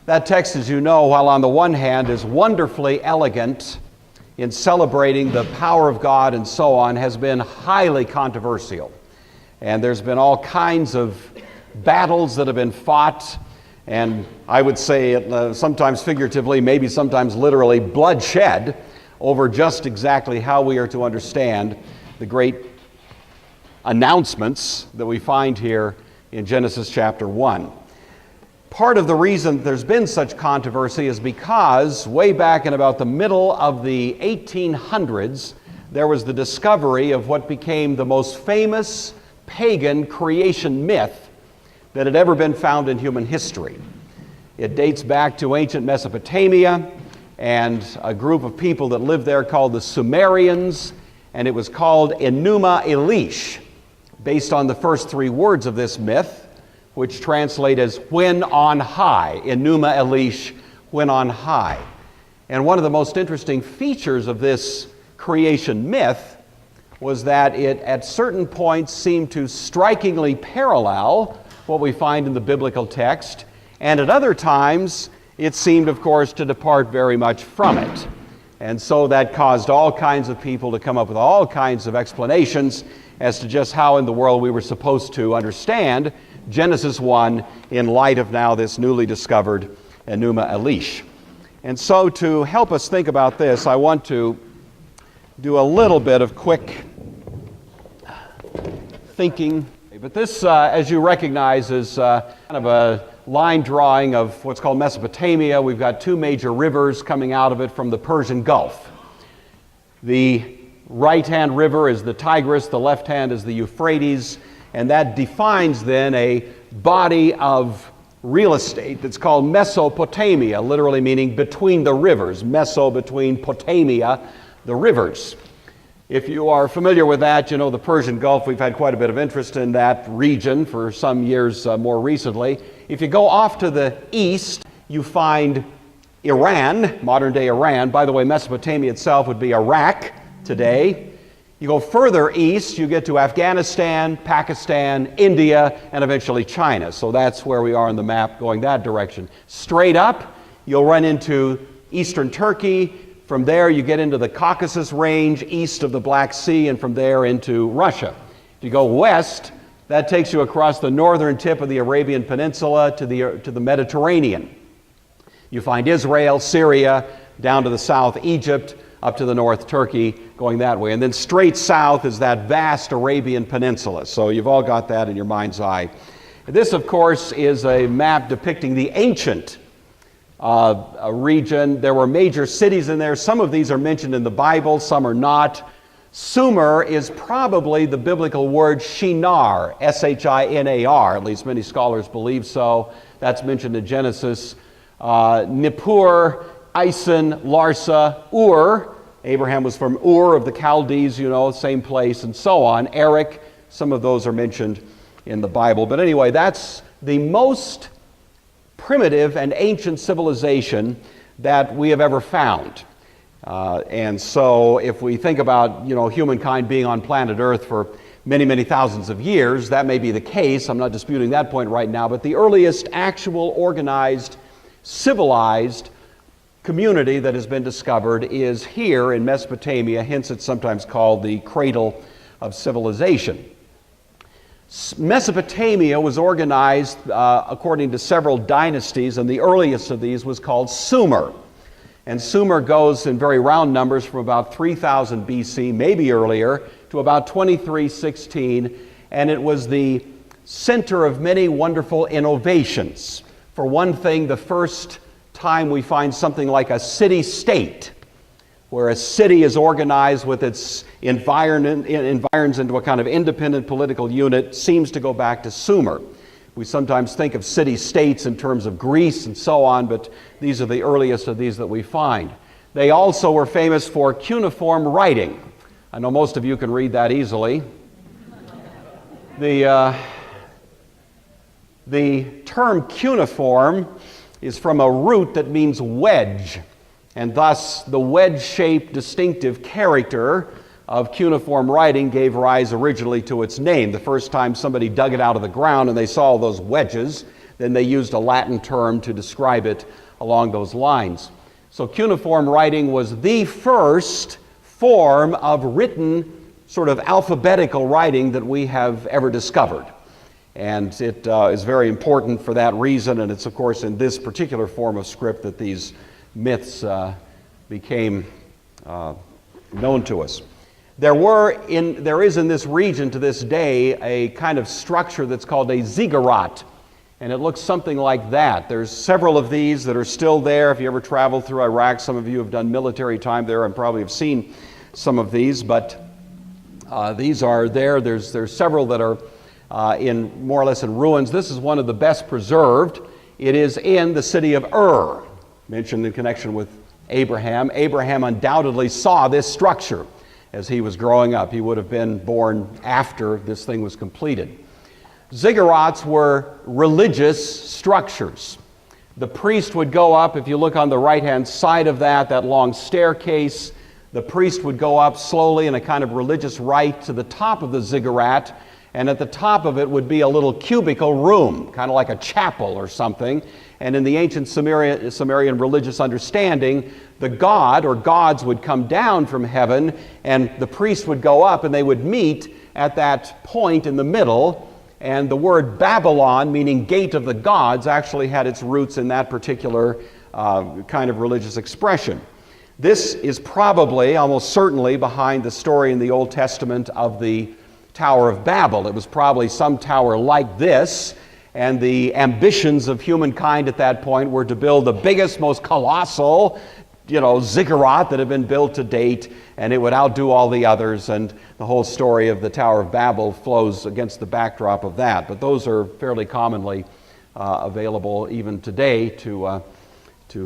That text, as you know, while on the one hand is wonderfully elegant in celebrating the power of God and so on, has been highly controversial. And there's been all kinds of battles that have been fought, and I would say sometimes figuratively, maybe sometimes literally, bloodshed over just exactly how we are to understand the great announcements that we find here in Genesis chapter 1. Part of the reason there's been such controversy is because way back in about the middle of the 1800s, there was the discovery of what became the most famous pagan creation myth that had ever been found in human history. It dates back to ancient Mesopotamia and a group of people that lived there called the Sumerians, and it was called Enuma Elish, based on the first three words of this myth, which translate as when on high. Enuma Elish, when on high. And one of the most interesting features of this creation myth was that it at certain points seemed to strikingly parallel what we find in the biblical text, and at other times it seemed, of course, to depart very much from it. And so that caused all kinds of people to come up with all kinds of explanations as to just how in the world we were supposed to understand Genesis 1 in light of now this newly discovered Enuma Elish. And so to help us think about this, I want to do a little bit of quick thinking. But this, as you recognize, is kind of a line drawing of what's called Mesopotamia. We've got two major rivers coming out of it from the Persian Gulf. The right-hand river is the Tigris, the left hand is the Euphrates, and that defines then a body of real estate that's called Mesopotamia, literally meaning between the rivers. Meso, between, Potamia, the rivers. If you are familiar with that, you know the Persian Gulf, we've had quite a bit of interest in that region for some years more recently. If you go off to the east, you find Iran, modern-day Iran. By the way, Mesopotamia itself would be Iraq today. You go further east, you get to Afghanistan, Pakistan, India, and eventually China. So that's where we are on the map going that direction. Straight up, you'll run into eastern Turkey. From there, you get into the Caucasus Range, east of the Black Sea, and from there into Russia. If you go west, that takes you across the northern tip of the Arabian Peninsula to the Mediterranean. You find Israel, Syria, down to the south, Egypt, up to the north, Turkey, going that way. And then straight south is that vast Arabian Peninsula. So you've all got that in your mind's eye. This, of course, is a map depicting the ancient region. There were major cities in there. Some of these are mentioned in the Bible, some are not. Sumer is probably the biblical word Shinar, S-H-I-N-A-R. At least many scholars believe so. That's mentioned in Genesis. Nippur, Ison, Larsa, Ur. Abraham was from Ur of the Chaldees, you know, same place, and so on. Erech, some of those are mentioned in the Bible. But anyway, that's the most primitive and ancient civilization that we have ever found. And so if we think about, you know, humankind being on planet Earth for many, many thousands of years, that may be the case. I'm not disputing that point right now. But the earliest actual organized, civilized community that has been discovered is here in Mesopotamia, hence it's sometimes called the cradle of civilization. Mesopotamia was organized according to several dynasties, and the earliest of these was called Sumer. And Sumer goes in very round numbers from about 3000 BC, maybe earlier, to about 2316, and it was the center of many wonderful innovations. For one thing, the first time we find something like a city-state, where a city is organized with its environs into a kind of independent political unit, seems to go back to Sumer. We sometimes think of city-states in terms of Greece and so on, but these are the earliest of these that we find. They also were famous for cuneiform writing. I know most of you can read that easily. The term cuneiform is from a root that means wedge, and thus the wedge-shaped distinctive character of cuneiform writing gave rise originally to its name. The first time somebody dug it out of the ground and they saw those wedges, then they used a Latin term to describe it along those lines. So cuneiform writing was the first form of written, sort of alphabetical writing that we have ever discovered. And it is very important for that reason, and it's of course in this particular form of script that these myths became known to us. There is in this region to this day a kind of structure that's called a ziggurat, and it looks something like that. There's several of these that are still there. If you ever traveled through Iraq, some of you have done military time there and probably have seen some of these, but these are there. There's several that are in more or less in ruins. This is one of the best preserved. It is in the city of Ur, mentioned in connection with Abraham. Abraham undoubtedly saw this structure as he was growing up. He would have been born after this thing was completed. Ziggurats were religious structures. The priest would go up, if you look on the right-hand side of that long staircase, the priest would go up slowly in a kind of religious rite to the top of the ziggurat, and at the top of it would be a little cubicle room, kind of like a chapel or something. And in the ancient Sumerian religious understanding, the god or gods would come down from heaven, and the priest would go up, and they would meet at that point in the middle. And the word Babylon, meaning gate of the gods, actually had its roots in that particular kind of religious expression. This is probably, almost certainly, behind the story in the Old Testament of the Tower of Babel. It was probably some tower like this, and the ambitions of humankind at that point were to build the biggest, most colossal, ziggurat that had been built to date, and it would outdo all the others, and the whole story of the Tower of Babel flows against the backdrop of that. But those are fairly commonly available even today to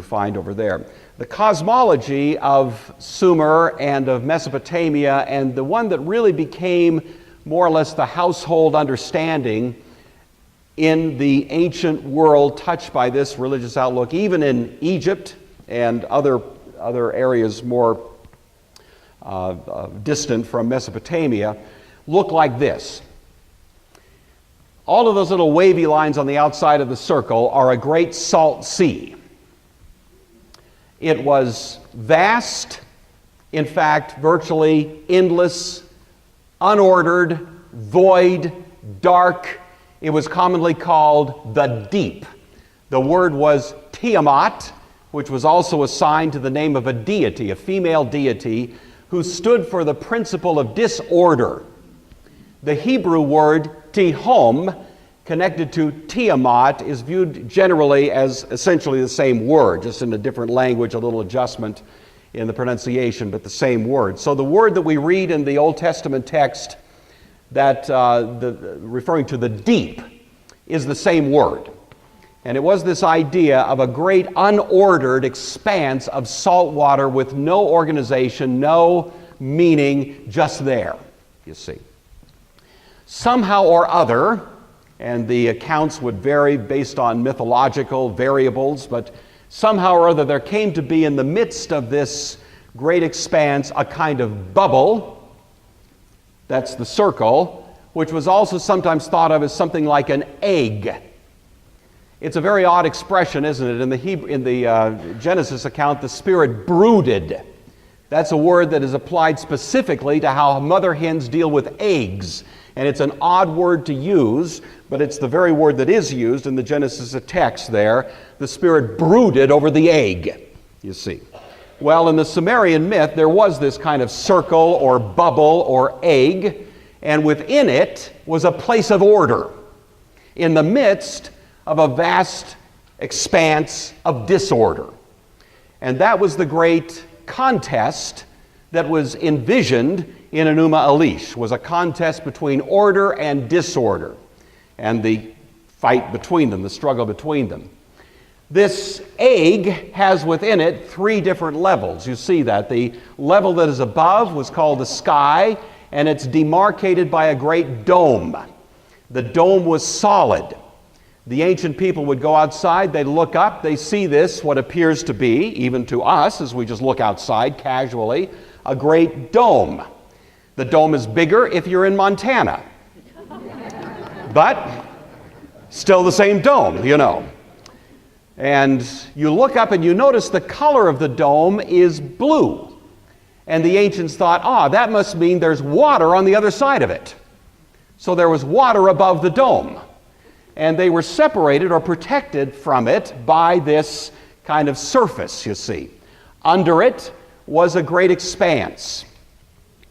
find over there. The cosmology of Sumer and of Mesopotamia, and the one that really became more or less the household understanding in the ancient world touched by this religious outlook, even in Egypt and other areas more distant from Mesopotamia, look like this. All of those little wavy lines on the outside of the circle are a great salt sea. It was vast, in fact, virtually endless, unordered, void, dark. It was commonly called the deep. The word was Tiamat, which was also assigned to the name of a deity, a female deity, who stood for the principle of disorder. The Hebrew word Tihom, connected to Tiamat, is viewed generally as essentially the same word, just in a different language, a little adjustment in the pronunciation, but the same word. So the word that we read in the Old Testament text that referring to the deep is the same word. And it was this idea of a great unordered expanse of salt water with no organization, no meaning, just there, you see. Somehow or other, and the accounts would vary based on mythological variables, but somehow or other there came to be in the midst of this great expanse a kind of bubble, that's the circle, which was also sometimes thought of as something like an egg. It's a very odd expression, isn't it? In the Genesis account, the Spirit brooded. That's a word that is applied specifically to how mother hens deal with eggs. And it's an odd word to use, but it's the very word that is used in the Genesis text there. The Spirit brooded over the egg, you see. Well, in the Sumerian myth, there was this kind of circle or bubble or egg, and within it was a place of order in the midst of a vast expanse of disorder. And that was the great contest that was envisioned in Enuma Elish, was a contest between order and disorder, and the fight between them, the struggle between them. This egg has within it three different levels. You see that. The level that is above was called the sky, and it's demarcated by a great dome. The dome was solid. The ancient people would go outside, they'd look up, they see this, what appears to be, even to us as we just look outside casually, a great dome. The dome is bigger if you're in Montana. But Still the same dome, you know. And you look up and you notice the color of the dome is blue. And the ancients thought, that must mean there's water on the other side of it. So there was water above the dome. And they were separated or protected from it by this kind of surface, you see. Under it was a great expanse,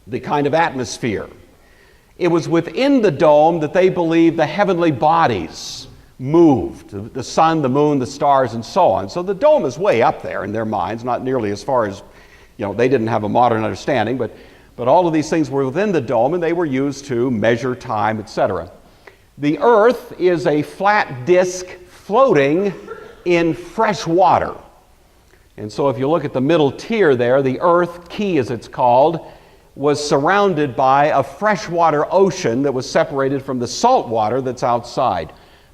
the kind of atmosphere. It was within the dome that they believed the heavenly bodies moved, the sun, the moon, the stars, and so on. So the dome is way up there in their minds, not nearly as far as, they didn't have a modern understanding, but all of these things were within the dome, and they were used to measure time, etc. The earth is a flat disk floating in fresh water. And so if you look at the middle tier there, the earth, key as it's called, was surrounded by a freshwater ocean that was separated from the salt water that's outside.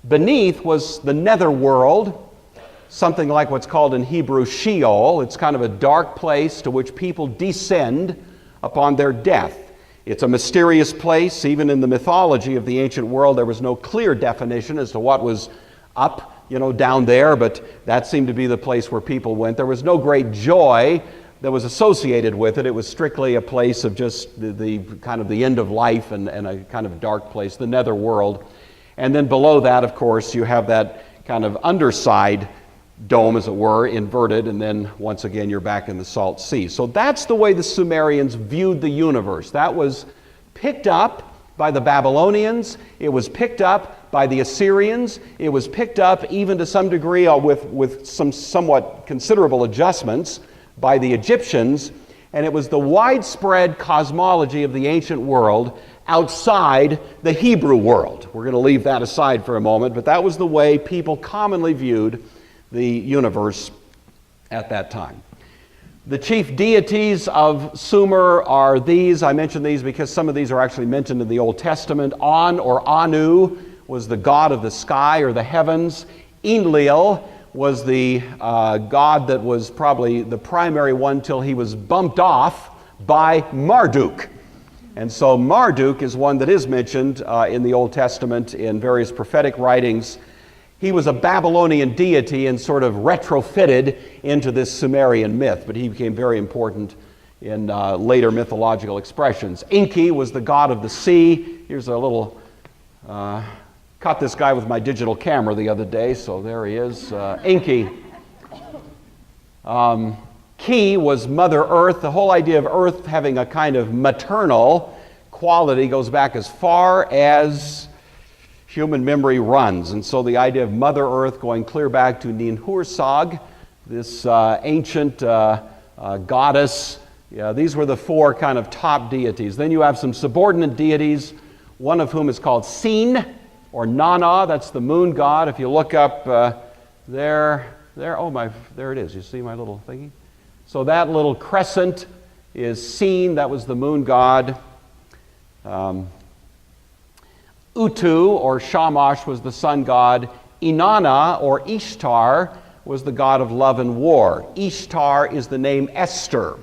Beneath was the nether world, something like what's called in Hebrew Sheol. It's kind of a dark place to which people descend upon their death. It's a mysterious place. Even in the mythology of the ancient world, there was no clear definition as to what was up, down there, but that seemed to be the place where people went. There was no great joy that was associated with it. It was strictly a place of just the kind of the end of life and a kind of dark place, the nether world. And then below that, of course, you have that kind of underside dome, as it were, inverted, and then once again you're back in the salt sea. So that's the way the Sumerians viewed the universe. That was picked up by the Babylonians. It was picked up by the Assyrians. It was picked up even to some degree with some somewhat considerable adjustments by the Egyptians. And it was the widespread cosmology of the ancient world outside the Hebrew world. We're going to leave that aside for a moment, but that was the way people commonly viewed the universe at that time. The chief deities of Sumer are these. I mention these because some of these are actually mentioned in the Old Testament. On, or Anu, was the god of the sky or the heavens. Enlil was the god that was probably the primary one till he was bumped off by Marduk. And so Marduk is one that is mentioned in the Old Testament in various prophetic writings. He was a Babylonian deity and sort of retrofitted into this Sumerian myth, but he became very important in later mythological expressions. Enki was the god of the sea. Here's a little, caught this guy with my digital camera the other day, so there he is, Enki. Ki was Mother Earth. The whole idea of Earth having a kind of maternal quality goes back as far as human memory runs. And so the idea of Mother Earth going clear back to Ninhursag, this ancient goddess. These were the four kind of top deities. Then you have some subordinate deities, one of whom is called Sin, or Nana. That's the moon god. If you look up there it is. You see my little thingy? So that little crescent is Sin. That was the moon god. Utu, or Shamash, was the sun god. Inanna, or Ishtar, was the god of love and war. Ishtar is the name Esther.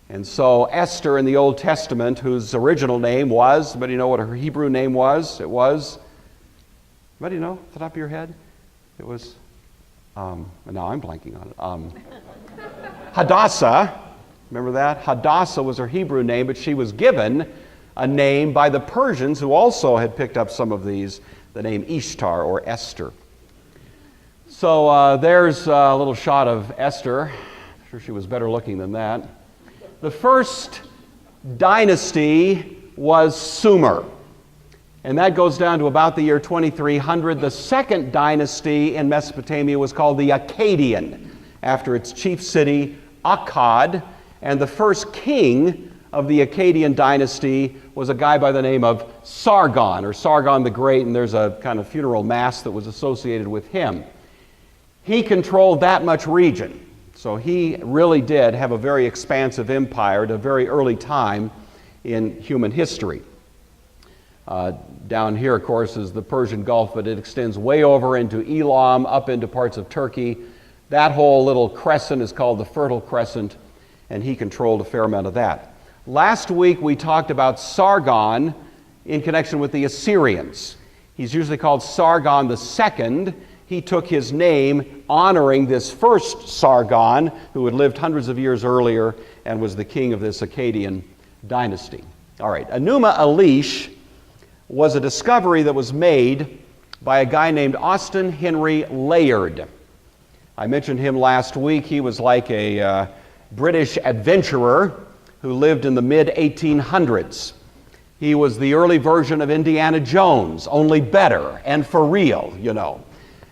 And so Esther in the Old Testament, whose original name was, anybody know what her Hebrew name was? It was, anybody know off the top of your head? It was, now I'm blanking on it. Hadassah, remember that? Hadassah was her Hebrew name, but she was given a name by the Persians, who also had picked up some of these, the name Ishtar or Esther. So there's a little shot of Esther. I'm sure she was better looking than that. The first dynasty was Sumer, and that goes down to about the year 2300. The second dynasty in Mesopotamia was called the Akkadian, after its chief city, Akkad, and the first king of the Akkadian dynasty was a guy by the name of Sargon, or Sargon the Great, and there's a kind of funeral mass that was associated with him. He controlled that much region, so he really did have a very expansive empire at a very early time in human history. Down here, of course, is the Persian Gulf, but it extends way over into Elam, up into parts of Turkey. That whole little crescent is called the Fertile Crescent, and he controlled a fair amount of that. Last week we talked about Sargon in connection with the Assyrians. He's usually called Sargon II. He took his name honoring this first Sargon, who had lived hundreds of years earlier and was the king of this Akkadian dynasty. All right, Enuma Elish was a discovery that was made by a guy named Austin Henry Layard. I mentioned him last week. He was like a British adventurer who lived in the mid-1800s. He was the early version of Indiana Jones, only better and for real, you know.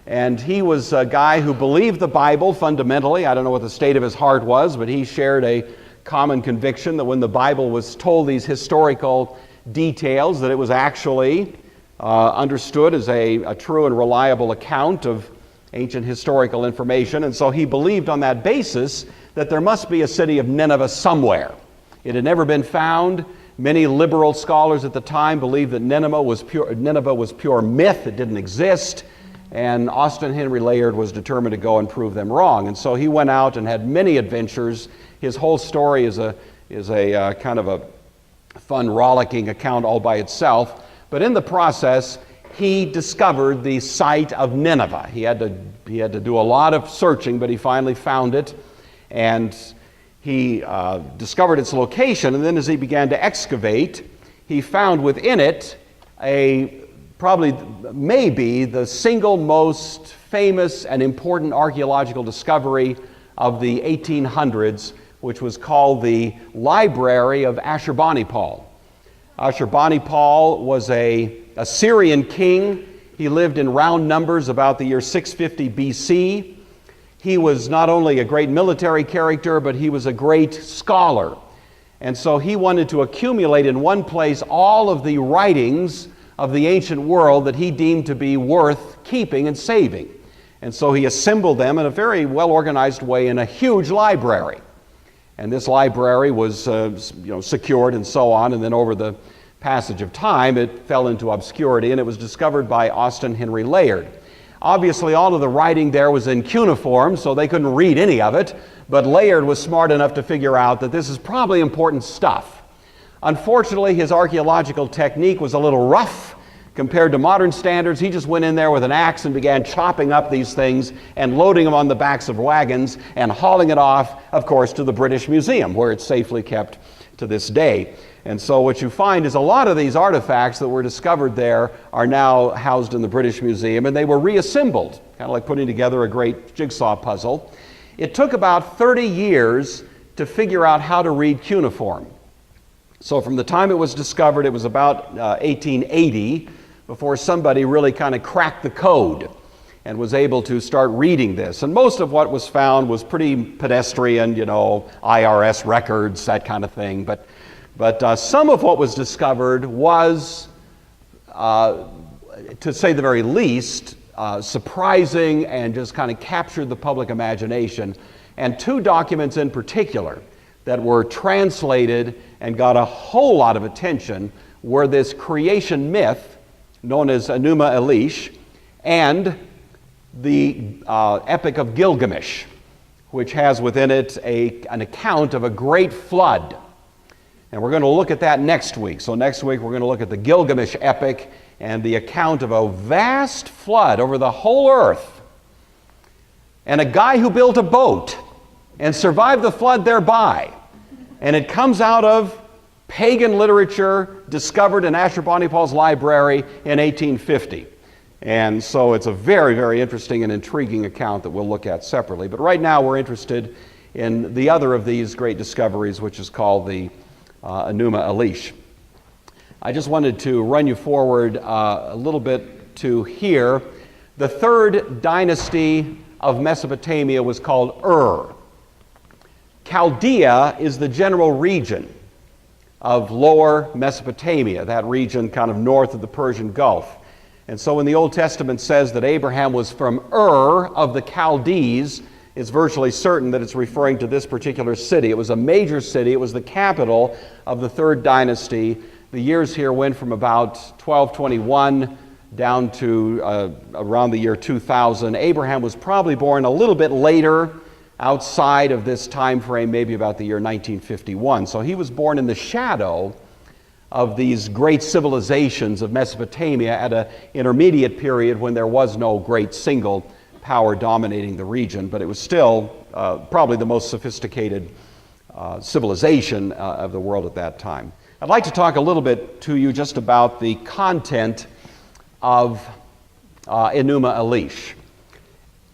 And he was a guy who believed the Bible fundamentally. I don't know what the state of his heart was, but he shared a common conviction that when the Bible was told these historical details, that it was actually understood as a true and reliable account of ancient historical information. And so he believed on that basis that there must be a city of Nineveh somewhere. It had never been found. Many liberal scholars at the time believed that Nineveh was pure myth. It didn't exist. And Austin Henry Layard was determined to go and prove them wrong. And so he went out and had many adventures. His whole story is a kind of a fun, rollicking account all by itself. But in the process, he discovered the site of Nineveh. He had to do a lot of searching, but he finally found it. And he discovered its location, and then as he began to excavate, he found within it maybe the single most famous and important archaeological discovery of the 1800s, which was called the Library of Ashurbanipal. Ashurbanipal was an Assyrian king. He lived in round numbers about the year 650 BC. He was not only a great military character, but he was a great scholar. And so he wanted to accumulate in one place all of the writings of the ancient world that he deemed to be worth keeping and saving. And so he assembled them in a very well-organized way in a huge library. And this library was secured and so on, and then over the passage of time it fell into obscurity, and it was discovered by Austin Henry Layard. Obviously, all of the writing there was in cuneiform, so they couldn't read any of it, but Layard was smart enough to figure out that this is probably important stuff. Unfortunately, his archaeological technique was a little rough compared to modern standards. He just went in there with an axe and began chopping up these things and loading them on the backs of wagons and hauling it off, of course, to the British Museum, where it's safely kept to this day. And so what you find is a lot of these artifacts that were discovered there are now housed in the British Museum, and they were reassembled, kind of like putting together a great jigsaw puzzle. It took about 30 years to figure out how to read cuneiform. So from the time it was discovered, it was about 1880 before somebody really kind of cracked the code and was able to start reading this. And most of what was found was pretty pedestrian, IRS records, that kind of thing. But some of what was discovered was, to say the very least, surprising and just kind of captured the public imagination. And two documents in particular that were translated and got a whole lot of attention were this creation myth known as Enuma Elish and the Epic of Gilgamesh, which has within it an account of a great flood. And we're going to look at that next week. So next week we're going to look at the Gilgamesh epic and the account of a vast flood over the whole earth. And a guy who built a boat and survived the flood thereby. And it comes out of pagan literature discovered in Ashurbanipal's library in 1850. And so it's a very, very interesting and intriguing account that we'll look at separately. But right now we're interested in the other of these great discoveries, which is called the Enuma Elish. I just wanted to run you forward a little bit to here. The third dynasty of Mesopotamia was called Ur. Chaldea is the general region of lower Mesopotamia, that region kind of north of the Persian Gulf. And so when the Old Testament says that Abraham was from Ur of the Chaldees, it's virtually certain that it's referring to this particular city. It was a major city. It was the capital of the third dynasty. The years here went from about 1221 down to around the year 2000. Abraham was probably born a little bit later, outside of this time frame, maybe about the year 1951. So he was born in the shadow of these great civilizations of Mesopotamia at an intermediate period when there was no great single power dominating the region, but it was still probably the most sophisticated civilization of the world at that time. I'd like to talk a little bit to you just about the content of Enuma Elish.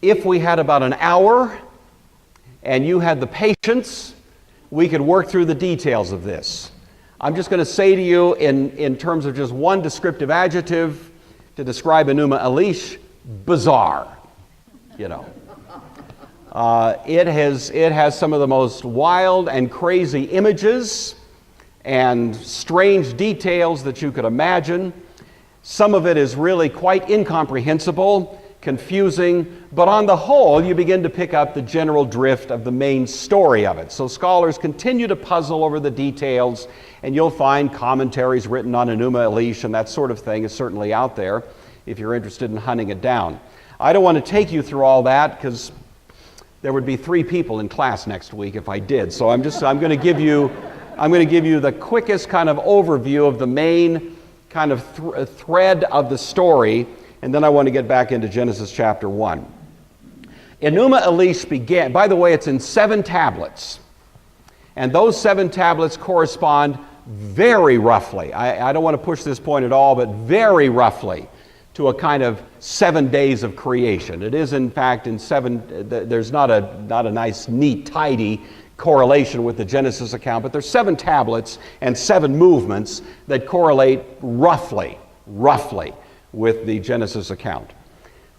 If we had about an hour and you had the patience, we could work through the details of this. I'm just going to say to you in terms of just one descriptive adjective to describe Enuma Elish: bizarre. You know, it has some of the most wild and crazy images and strange details that you could imagine. Some of it is really quite incomprehensible, confusing, but on the whole, you begin to pick up the general drift of the main story of it. So scholars continue to puzzle over the details, and you'll find commentaries written on Enuma Elish, and that sort of thing is certainly out there if you're interested in hunting it down. I don't want to take you through all that because there would be 3 people in class next week if I did. So I'm going to give you the quickest kind of overview of the main kind of thread of the story, and then I want to get back into Genesis chapter 1. Enuma Elish began, by the way, it's in 7 tablets, and those 7 tablets correspond very roughly, I don't want to push this point at all, but very roughly to a kind of 7 days of creation. It is, in fact, in 7, there's not a nice, neat, tidy correlation with the Genesis account, but there's 7 tablets and 7 movements that correlate roughly with the Genesis account.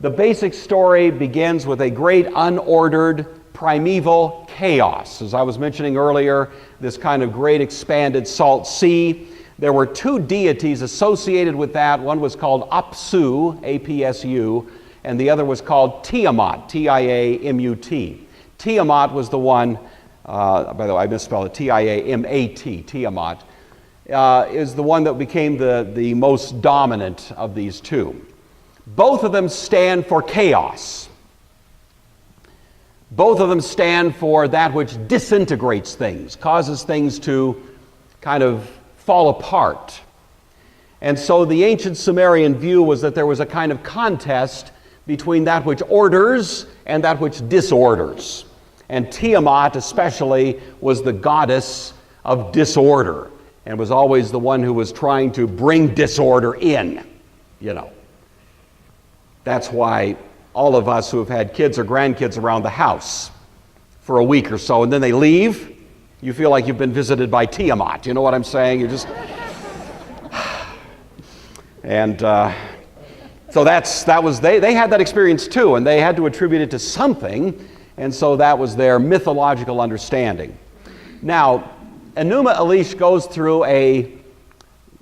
The basic story begins with a great unordered primeval chaos. As I was mentioning earlier, this kind of great expanded salt sea. There were 2 deities associated with that. One was called Apsu, A-P-S-U, and the other was called Tiamat, T-I-A-M-U-T. Tiamat was the one, by the way, I misspelled it, T-I-A-M-A-T, Tiamat, is the one that became the most dominant of these 2. Both of them stand for chaos. Both of them stand for that which disintegrates things, causes things to kind of fall apart. And so the ancient Sumerian view was that there was a kind of contest between that which orders and that which disorders. And Tiamat especially was the goddess of disorder and was always the one who was trying to bring disorder in, you know. That's why all of us who have had kids or grandkids around the house for a week or so and then they leave, you feel like you've been visited by Tiamat. You know what I'm saying? You're just... And so they had that experience too, and they had to attribute it to something, and so that was their mythological understanding. Now, Enuma Elish goes through a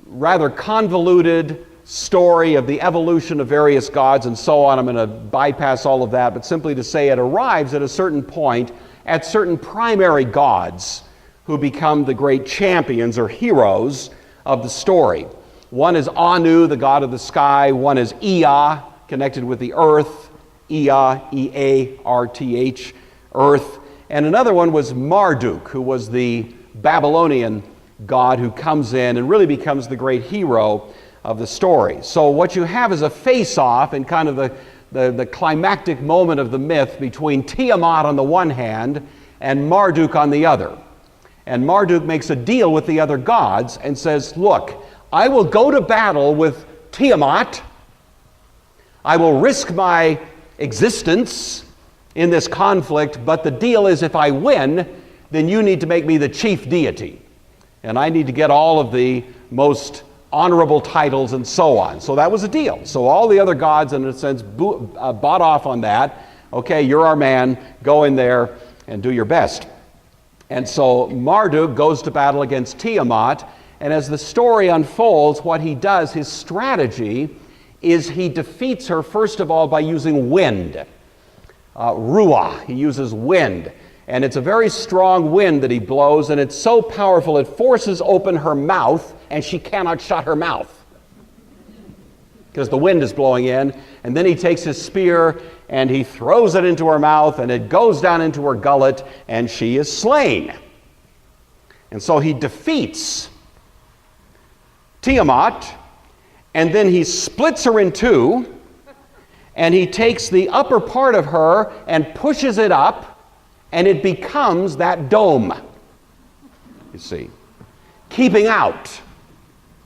rather convoluted story of the evolution of various gods and so on. I'm going to bypass all of that, but simply to say it arrives at a certain point at certain primary gods who become the great champions or heroes of the story. One is Anu, the god of the sky. One is Ea, connected with the earth. Ea, E-A-R-T-H, earth. And another one was Marduk, who was the Babylonian god who comes in and really becomes the great hero of the story. So what you have is a face-off in kind of the climactic moment of the myth between Tiamat on the one hand and Marduk on the other. And Marduk makes a deal with the other gods and says, look, I will go to battle with Tiamat. I will risk my existence in this conflict, but the deal is if I win, then you need to make me the chief deity. And I need to get all of the most honorable titles and so on. So that was a deal. So all the other gods, in a sense, bought off on that. Okay, you're our man. Go in there and do your best. And so Marduk goes to battle against Tiamat, and as the story unfolds, what he does, his strategy, is he defeats her, first of all, by using wind. Ruah, he uses wind. And it's a very strong wind that he blows, and it's so powerful it forces open her mouth, and she cannot shut her mouth because the wind is blowing in. And then he takes his spear and he throws it into her mouth, and it goes down into her gullet, and she is slain. And so he defeats Tiamat, and then he splits her in two, and he takes the upper part of her and pushes it up, and it becomes that dome, you see, keeping out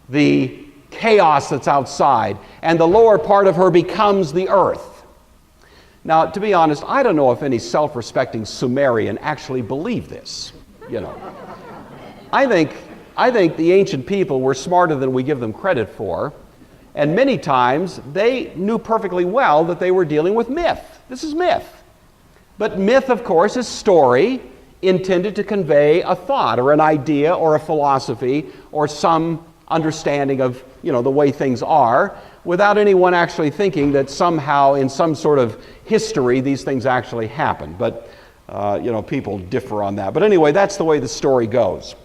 the chaos that's outside, and the lower part of her becomes the earth. Now, to be honest, I don't know if any self-respecting Sumerian actually believed this, you know. I think the ancient people were smarter than we give them credit for, and many times they knew perfectly well that they were dealing with myth. This is myth. But myth, of course, is story intended to convey a thought or an idea or a philosophy or some understanding of, you know, the way things are, without anyone actually thinking that somehow in some sort of history these things actually happen. But, you know, people differ on that. But anyway, that's the way the story goes.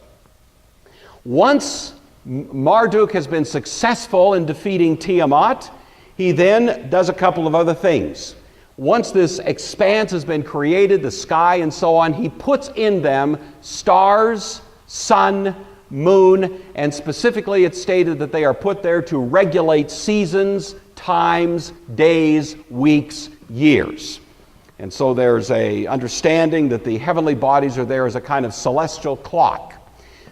Once Marduk has been successful in defeating Tiamat, he then does a couple of other things. Once this expanse has been created, the sky and so on, he puts in them stars, sun, moon, and specifically it's stated that they are put there to regulate seasons, times, days, weeks, years. And so there's a understanding that the heavenly bodies are there as a kind of celestial clock.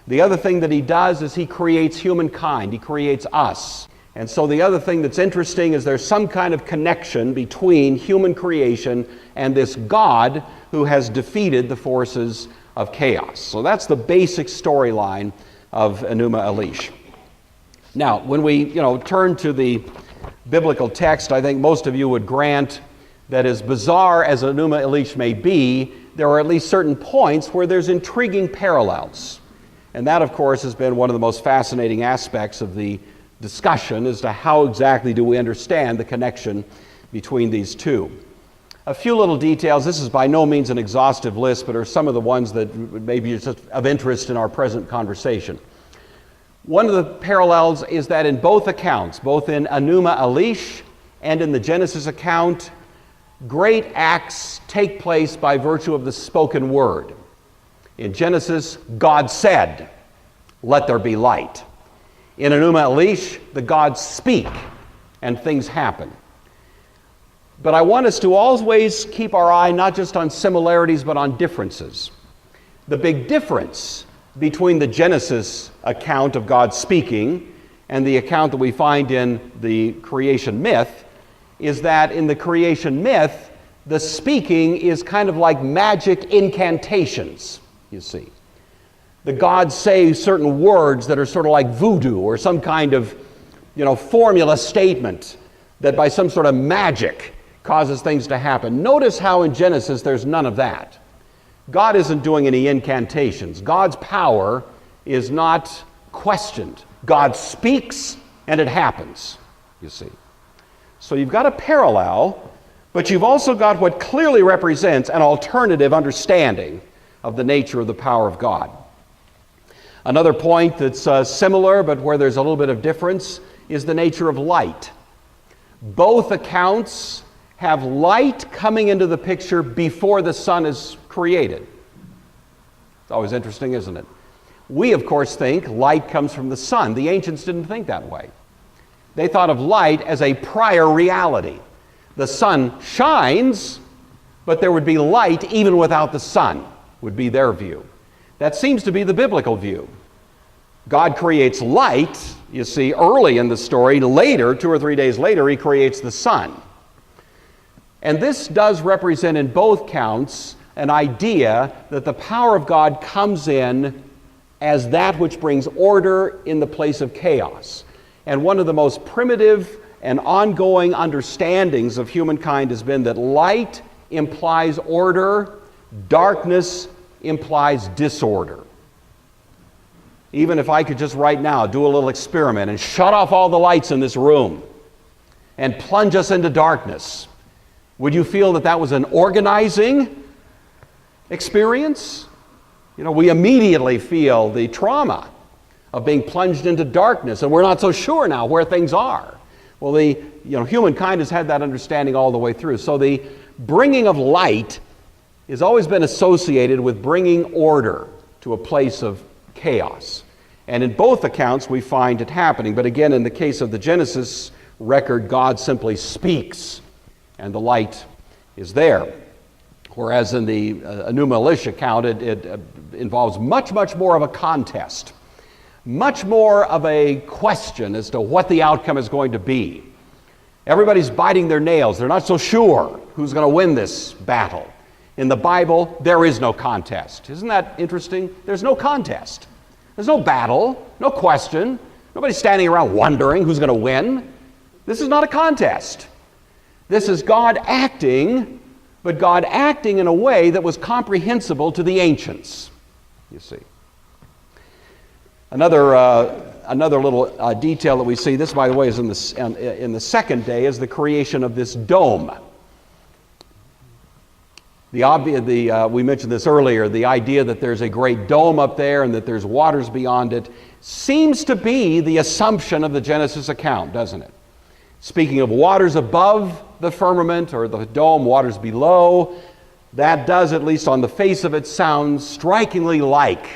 The other thing that he does is he creates humankind. He creates us. And so the other thing that's interesting is there's some kind of connection between human creation and this God who has defeated the forces of chaos. So that's the basic storyline of Enuma Elish. Now, when we, turn to the biblical text, I think most of you would grant that as bizarre as Enuma Elish may be, there are at least certain points where there's intriguing parallels. And that, of course, has been one of the most fascinating aspects of the discussion as to how exactly do we understand the connection between these two. A few little details. This is by no means an exhaustive list, but are some of the ones that may be just of interest in our present conversation. One of the parallels is that in both accounts, both in Enuma Elish and in the Genesis account, great acts take place by virtue of the spoken word. In Genesis, God said, "Let there be light." In Enuma Elish, the gods speak and things happen. But I want us to always keep our eye not just on similarities but on differences. The big difference between the Genesis account of God speaking and the account that we find in the creation myth is that in the creation myth, the speaking is kind of like magic incantations, you see. The gods say certain words that are sort of like voodoo or some kind of, formula statement that by some sort of magic causes things to happen. Notice how in Genesis there's none of that. God isn't doing any incantations. God's power is not questioned. God speaks and it happens, you see. So you've got a parallel, but you've also got what clearly represents an alternative understanding of the nature of the power of God. Another point that's similar, but where there's a little bit of difference, is the nature of light. Both accounts have light coming into the picture before the sun is created. It's always interesting, isn't it? We, of course, think light comes from the sun. The ancients didn't think that way. They thought of light as a prior reality. The sun shines, but there would be light even without the sun, would be their view. That seems to be the biblical view. God creates light, you see, early in the story. Later, 2 or 3 days later, he creates the sun. And this does represent in both counts an idea that the power of God comes in as that which brings order in the place of chaos. And one of the most primitive and ongoing understandings of humankind has been that light implies order, darkness implies disorder. Even if I could just right now do a little experiment and shut off all the lights in this room and plunge us into darkness, would you feel that that was an organizing experience? We immediately feel the trauma of being plunged into darkness, and we're not so sure now where things are. Well, humankind has had that understanding all the way through. So the bringing of light has always been associated with bringing order to a place of chaos. And in both accounts, we find it happening. But again, in the case of the Genesis record, God simply speaks, and the light is there. Whereas in the Enuma Elish account, it involves much, much more of a contest, much more of a question as to what the outcome is going to be. Everybody's biting their nails. They're not so sure who's going to win this battle. In the Bible, there is no contest. Isn't that interesting? There's no contest. There's no battle, no question. Nobody's standing around wondering who's going to win. This is not a contest. This is God acting, but God acting in a way that was comprehensible to the ancients, you see. Another little detail that we see, this by the way is in the second day, is the creation of this dome. We mentioned this earlier, the idea that there's a great dome up there and that there's waters beyond it seems to be the assumption of the Genesis account, doesn't it? Speaking of waters above the firmament or the dome, waters below, that does, at least on the face of it, sound strikingly like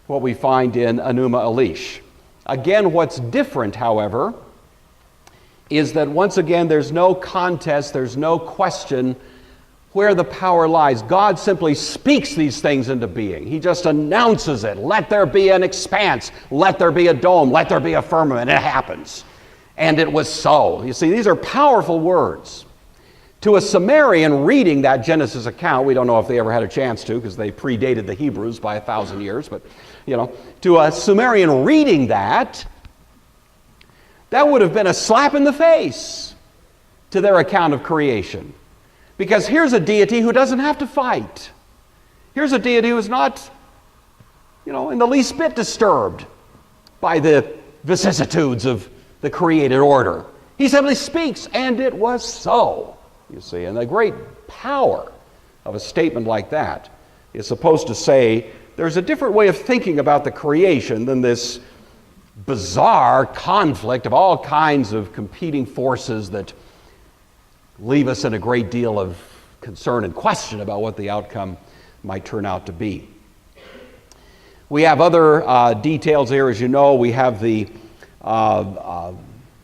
what we find in Enuma Elish. Again, what's different, however, is that once again there's no contest, there's no question where the power lies. God simply speaks these things into being. He just announces it. Let there be an expanse. Let there be a dome. Let there be a firmament. It happens. And it was so. You see, these are powerful words. To a Sumerian reading that Genesis account, we don't know if they ever had a chance to because they predated the Hebrews by 1,000 years, but, to a Sumerian reading that would have been a slap in the face to their account of creation. Because here's a deity who doesn't have to fight. Here's a deity who is not, in the least bit disturbed by the vicissitudes of the created order. He simply speaks, and it was so, you see. And the great power of a statement like that is supposed to say there's a different way of thinking about the creation than this bizarre conflict of all kinds of competing forces that leave us in a great deal of concern and question about what the outcome might turn out to be. We have other details here. As you know, we have the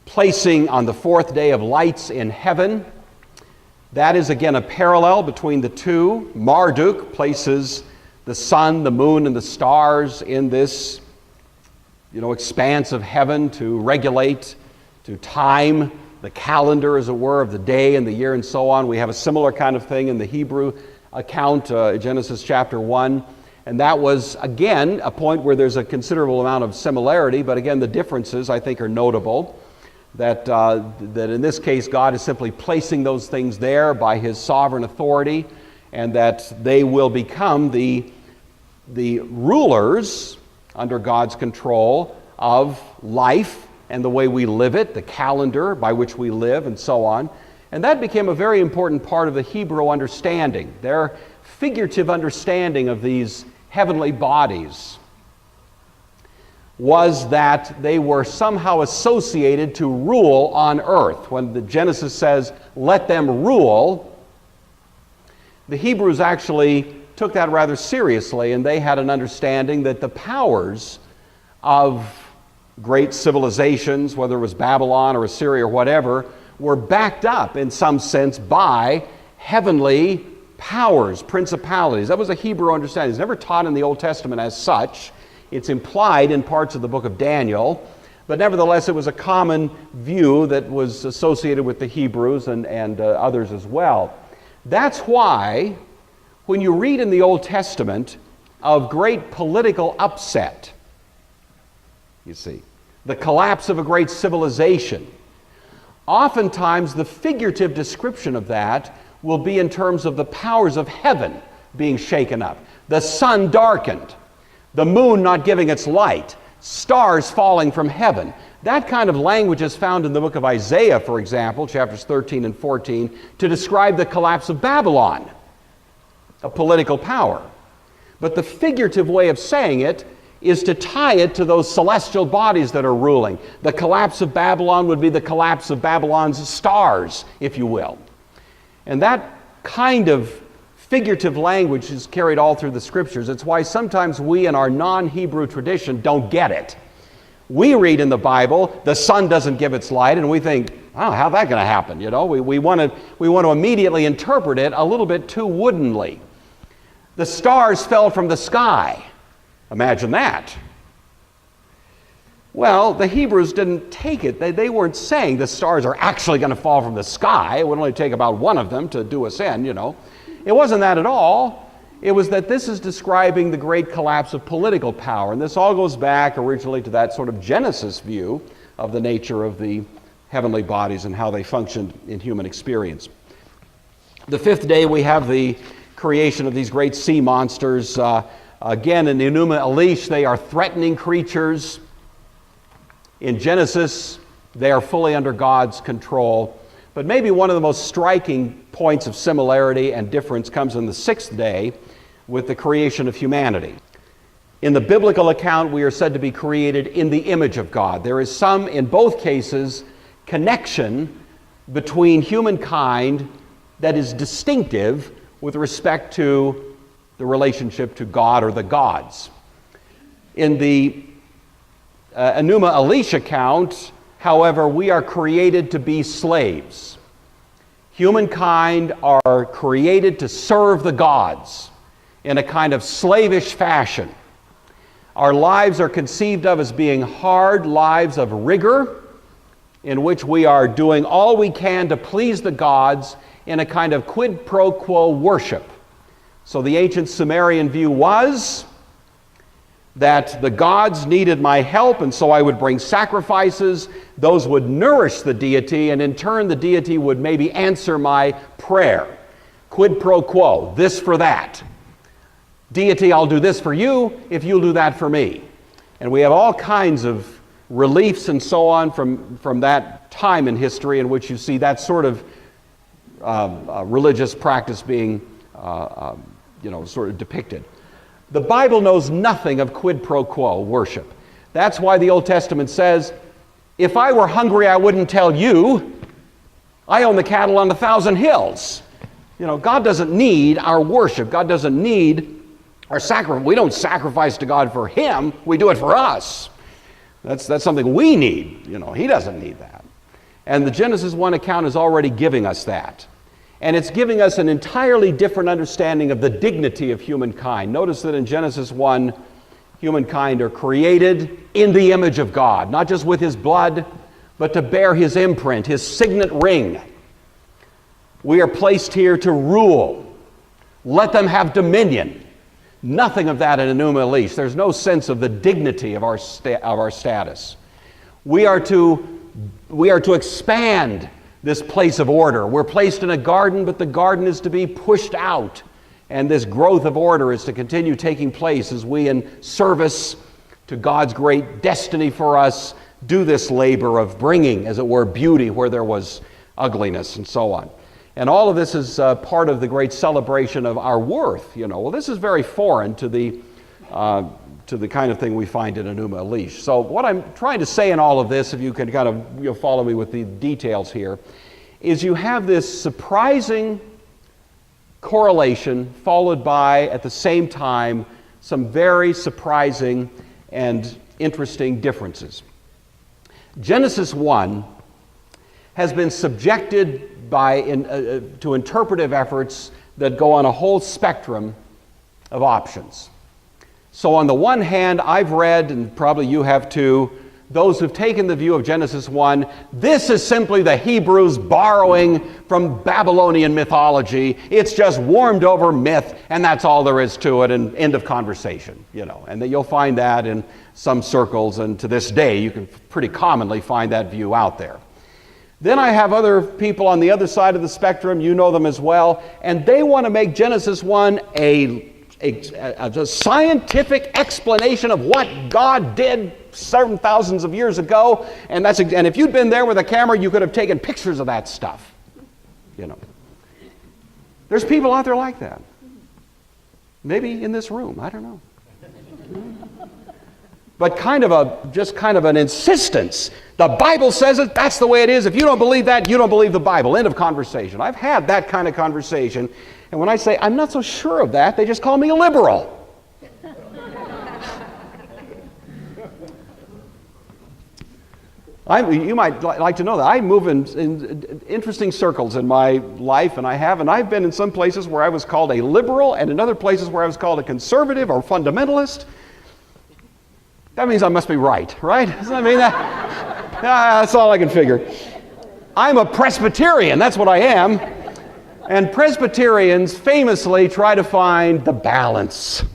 placing on the fourth day of lights in heaven. That is again a parallel between the two. Marduk places the sun, the moon, and the stars in this expanse of heaven to regulate, to time the calendar, as it were, of the day and the year and so on. We have a similar kind of thing in the Hebrew account, Genesis chapter 1. And that was, again, a point where there's a considerable amount of similarity, but again, the differences, I think, are notable. That in this case, God is simply placing those things there by His sovereign authority, and that they will become the rulers under God's control of life and the way we live it, the calendar by which we live, and so on. And that became a very important part of the Hebrew understanding. Their figurative understanding of these heavenly bodies was that they were somehow associated to rule on earth. When the Genesis says, let them rule, the Hebrews actually took that rather seriously, and they had an understanding that the powers of great civilizations, whether it was Babylon or Assyria or whatever, were backed up in some sense by heavenly powers, principalities. That was a Hebrew understanding. It's never taught in the Old Testament as such. It's implied in parts of the book of Daniel, but nevertheless it was a common view that was associated with the Hebrews and others as well. That's why when you read in the Old Testament of great political upset, you see, the collapse of a great civilization, oftentimes the figurative description of that will be in terms of the powers of heaven being shaken up. The sun darkened, the moon not giving its light, stars falling from heaven. That kind of language is found in the book of Isaiah, for example, chapters 13 and 14, to describe the collapse of Babylon, a political power. But the figurative way of saying it is to tie it to those celestial bodies that are ruling. The collapse of Babylon would be the collapse of Babylon's stars, if you will. And that kind of figurative language is carried all through the Scriptures. It's why sometimes we in our non-Hebrew tradition don't get it. We read in the Bible, the sun doesn't give its light, and we think, oh, how's that going to happen? You know, we want to immediately interpret it a little bit too woodenly. The stars fell from the sky. Imagine that. Well, the Hebrews didn't take it. They weren't saying the stars are actually going to fall from the sky. It would only take about one of them to do us in, you know. It wasn't that at all. It was that this is describing the great collapse of political power. And this all goes back originally to that sort of Genesis view of the nature of the heavenly bodies and how they functioned in human experience. The fifth day, we have the creation of these great sea monsters. Again, in Enuma Elish, they are threatening creatures. In Genesis, they are fully under God's control. But maybe one of the most striking points of similarity and difference comes in the sixth day with the creation of humanity. In the biblical account, we are said to be created in the image of God. There is some, in both cases, connection between humankind that is distinctive with respect to the relationship to God or the gods. In the Enuma Elish account, however, we are created to be slaves. Humankind are created to serve the gods in a kind of slavish fashion. Our lives are conceived of as being hard lives of rigor, in which we are doing all we can to please the gods in a kind of quid pro quo worship. So the ancient Sumerian view was that the gods needed my help, and so I would bring sacrifices. Those would nourish the deity, and in turn the deity would maybe answer my prayer. Quid pro quo, this for that. Deity, I'll do this for you if you'll do that for me. And we have all kinds of reliefs and so on from that time in history in which you see that sort of religious practice being sort of depicted. The Bible knows nothing of quid pro quo worship. That's why the Old Testament says, if I were hungry, I wouldn't tell you. I own the cattle on 1,000 hills. You know, God doesn't need our worship. God doesn't need our sacrifice. We don't sacrifice to God for Him. We do it for us. That's something we need. You know, He doesn't need that. And the Genesis 1 account is already giving us that. And it's giving us an entirely different understanding of the dignity of humankind. Notice that in Genesis 1, humankind are created in the image of God, not just with His blood, but to bear His imprint, His signet ring. We are placed here to rule. Let them have dominion. Nothing of that in Enuma Elish. There's no sense of the dignity of our status. We are to expand this place of order. We're placed in a garden, but the garden is to be pushed out. And this growth of order is to continue taking place as we, in service to God's great destiny for us, do this labor of bringing, as it were, beauty where there was ugliness and so on. And all of this is part of the great celebration of our worth. You know, well, this is very foreign to the kind of thing we find in Enuma Elish. So what I'm trying to say in all of this, if you can kind of follow me with the details here, is you have this surprising correlation followed by, at the same time, some very surprising and interesting differences. Genesis 1 has been subjected to interpretive efforts that go on a whole spectrum of options. So on the one hand, I've read, and probably you have too, those who've taken the view of Genesis 1, this is simply the Hebrews borrowing from Babylonian mythology. It's just warmed over myth, and that's all there is to it, and end of conversation, you know. And that you'll find that in some circles, and to this day, you can pretty commonly find that view out there. Then I have other people on the other side of the spectrum, you know them as well, and they want to make Genesis 1 a scientific explanation of what God did certain thousands of years ago, and if you'd been there with a camera, you could have taken pictures of that stuff. You know, there's people out there like that. Maybe in this room, I don't know. But just kind of an insistence. The Bible says it, that's the way it is. If you don't believe that, you don't believe the Bible. End of conversation. I've had that kind of conversation, and when I say I'm not so sure of that, they just call me a liberal. You might like to know that I move in interesting circles in my life, and I've been in some places where I was called a liberal, and in other places where I was called a conservative or fundamentalist. That means I must be right? Does that mean that? That's all I can figure. I'm a Presbyterian, that's what I am. And Presbyterians famously try to find the balance,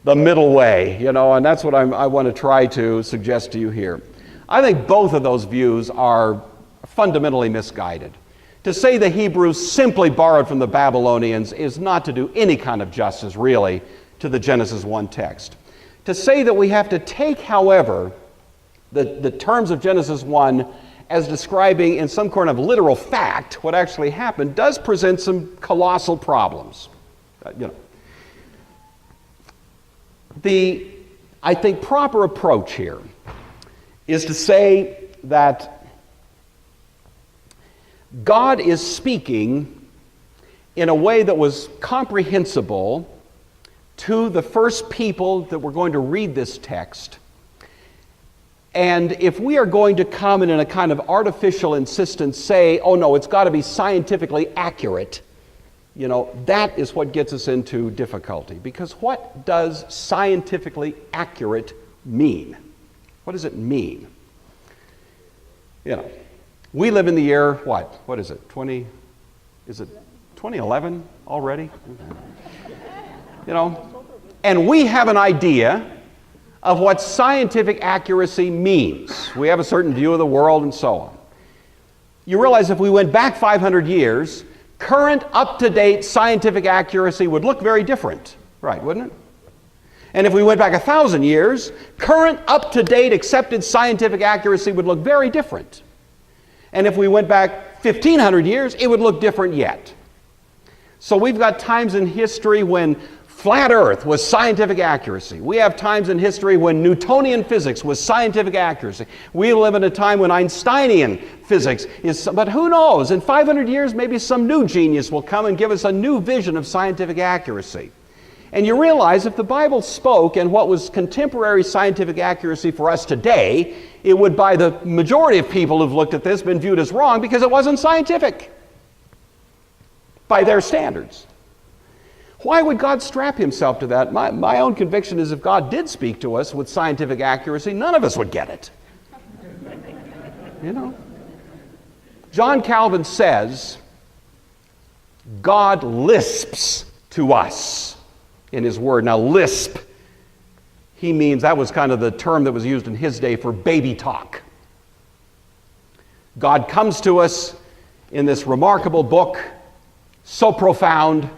the middle way, and that's what I want to try to suggest to you here. I think both of those views are fundamentally misguided. To say the Hebrews simply borrowed from the Babylonians is not to do any kind of justice, really, to the Genesis 1 text. To say that we have to take, however, the terms of Genesis 1 as describing in some kind of literal fact what actually happened does present some colossal problems. I think, proper approach here is to say that God is speaking in a way that was comprehensible to the first people that were going to read this text. And if we are going to come and in a kind of artificial insistence say, oh no, it's got to be scientifically accurate, that is what gets us into difficulty. Because what does scientifically accurate mean? What does it mean? We live in the year, what is it, is it 2011 already? And we have an idea of what scientific accuracy means. We have a certain view of the world and so on. You realize if we went back 500 years, current up-to-date scientific accuracy would look very different, wouldn't it? And if we went back 1,000 years, current up-to-date accepted scientific accuracy would look very different. And if we went back 1,500 years, it would look different yet. So we've got times in history when flat Earth was scientific accuracy. We have times in history when Newtonian physics was scientific accuracy. We live in a time when Einsteinian physics is, but who knows? In 500 years, maybe some new genius will come and give us a new vision of scientific accuracy. And you realize if the Bible spoke in what was contemporary scientific accuracy for us today, it would, by the majority of people who've looked at this, been viewed as wrong because it wasn't scientific by their standards. Why would God strap himself to that? My own conviction is if God did speak to us with scientific accuracy, none of us would get it. John Calvin says, God lisps to us in his word. Now, lisp, he means, that was kind of the term that was used in his day for baby talk. God comes to us in this remarkable book, so profound,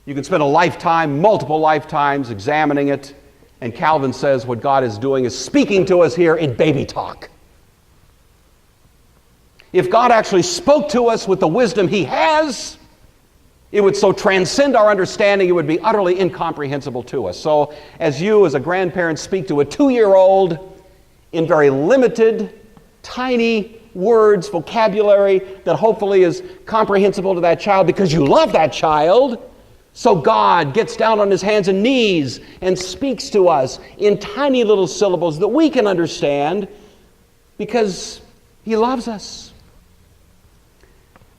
you can spend a lifetime, multiple lifetimes, examining it, and Calvin says what God is doing is speaking to us here in baby talk. If God actually spoke to us with the wisdom he has, it would so transcend our understanding, it would be utterly incomprehensible to us. So as you, as a grandparent, speak to a 2-year-old in very limited, tiny words, vocabulary that hopefully is comprehensible to that child because you love that child, so God gets down on his hands and knees and speaks to us in tiny little syllables that we can understand because he loves us.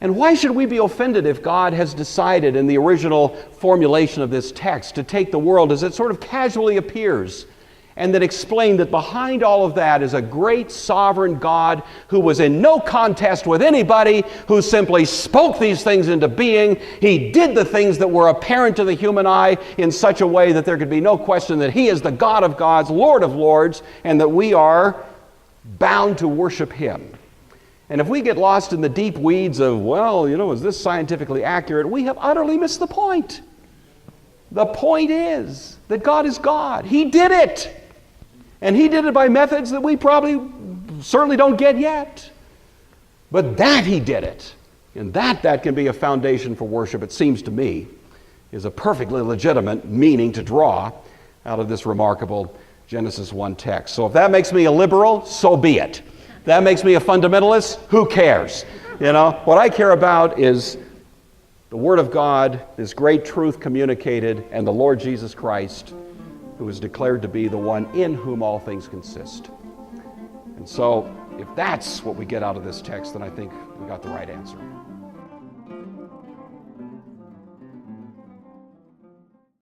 And why should we be offended if God has decided in the original formulation of this text to take the world as it sort of casually appears and then explain that behind all of that is a great sovereign God who was in no contest with anybody, who simply spoke these things into being. He did the things that were apparent to the human eye in such a way that there could be no question that he is the God of gods, Lord of lords, and that we are bound to worship him. And if we get lost in the deep weeds of, is this scientifically accurate? We have utterly missed the point. The point is that God is God. He did it. And he did it by methods that we probably certainly don't get yet. But that he did it. And that can be a foundation for worship, it seems to me, is a perfectly legitimate meaning to draw out of this remarkable Genesis 1 text. So if that makes me a liberal, so be it. That makes me a fundamentalist, who cares? What I care about is the Word of God, this great truth communicated, and the Lord Jesus Christ, who is declared to be the one in whom all things consist. And so if that's what we get out of this text, then I think we got the right answer.